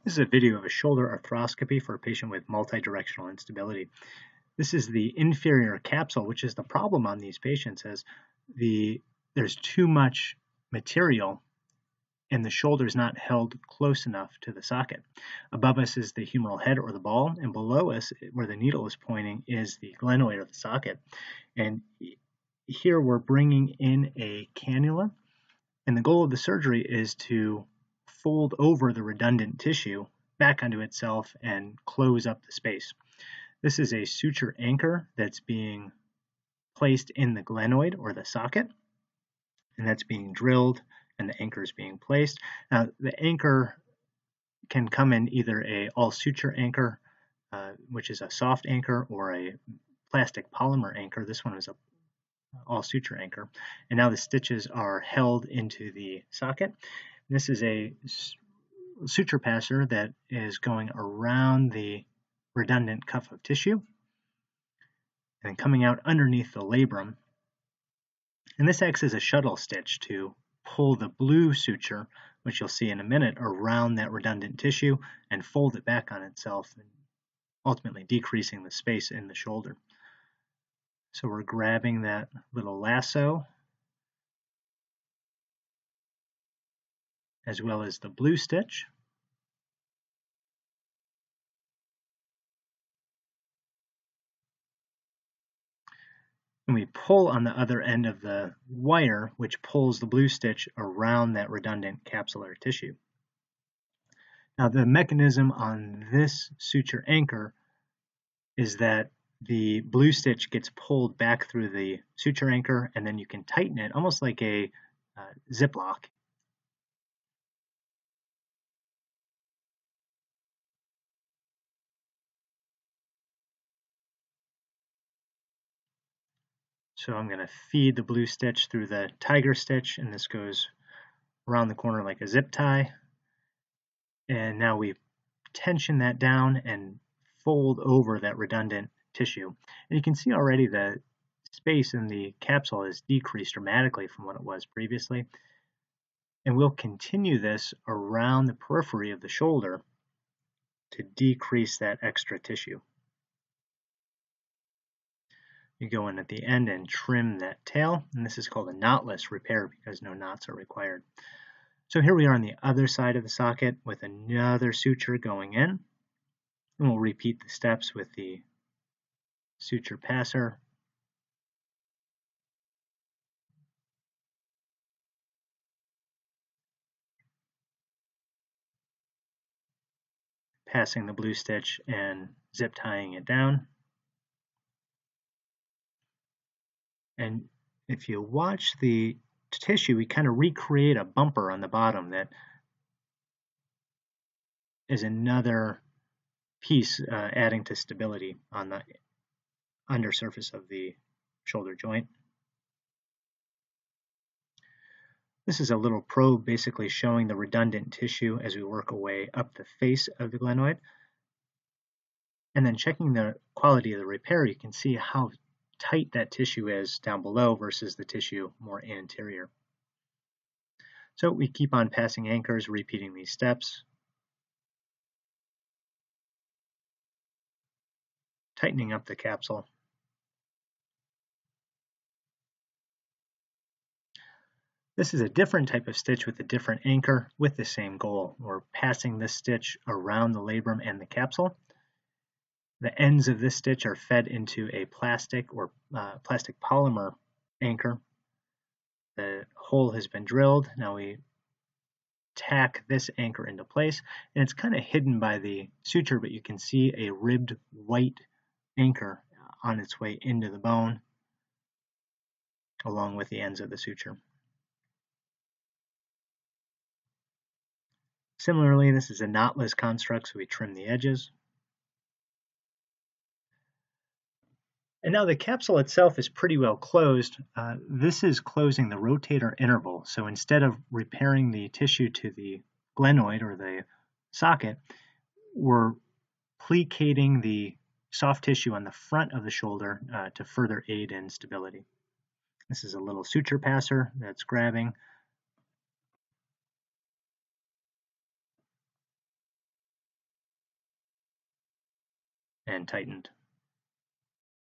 This is a video of a shoulder arthroscopy for a patient with multidirectional instability. This is the inferior capsule, which is the problem on these patients, as there's too much material and the shoulder is not held close enough to the socket. Above us is the humeral head or the ball, and below us, where the needle is pointing, is the glenoid or the socket. And here we're bringing in a cannula, and the goal of the surgery is to fold over the redundant tissue back onto itself and close up the space. This is a suture anchor that's being placed in the glenoid or the socket, and that's being drilled and the anchor is being placed. Now, the anchor can come in either a all suture anchor, which is a soft anchor, or a plastic polymer anchor. This one is a all suture anchor. And now the stitches are held into the socket. This is a suture passer that is going around the redundant cuff of tissue and coming out underneath the labrum. And this acts as a shuttle stitch to pull the blue suture, which you'll see in a minute, around that redundant tissue and fold it back on itself, and ultimately decreasing the space in the shoulder. So we're grabbing that little lasso as well as the blue stitch. And we pull on the other end of the wire, which pulls the blue stitch around that redundant capsular tissue. Now, the mechanism on this suture anchor is that the blue stitch gets pulled back through the suture anchor, and then you can tighten it almost like a zip lock. So I'm going to feed the blue stitch through the tiger stitch, and this goes around the corner like a zip tie. And now we tension that down and fold over that redundant tissue. And you can see already the space in the capsule is decreased dramatically from what it was previously. And we'll continue this around the periphery of the shoulder to decrease that extra tissue. You go in at the end and trim that tail, and this is called a knotless repair because no knots are required. So here we are on the other side of the socket with another suture going in, and we'll repeat the steps with the suture passer, passing the blue stitch and zip tying it down. And if you watch the tissue, we kind of recreate a bumper on the bottom that is another piece adding to stability on the undersurface of the shoulder joint. This is a little probe basically showing the redundant tissue as we work our way up the face of the glenoid. And then checking the quality of the repair, you can see how tight that tissue is down below versus the tissue more anterior. So we keep on passing anchors, repeating these steps, tightening up the capsule. This is a different type of stitch with a different anchor with the same goal. We're passing this stitch around the labrum and the capsule. The ends of this stitch are fed into a plastic or plastic polymer anchor. The hole has been drilled. Now we tack this anchor into place, and it's kind of hidden by the suture, but you can see a ribbed white anchor on its way into the bone along with the ends of the suture. Similarly, this is a knotless construct, so we trim the edges. And now the capsule itself is pretty well closed. This is closing the rotator interval. So instead of repairing the tissue to the glenoid or the socket, we're plicating the soft tissue on the front of the shoulder to further aid in stability. This is a little suture passer that's grabbing and tightened.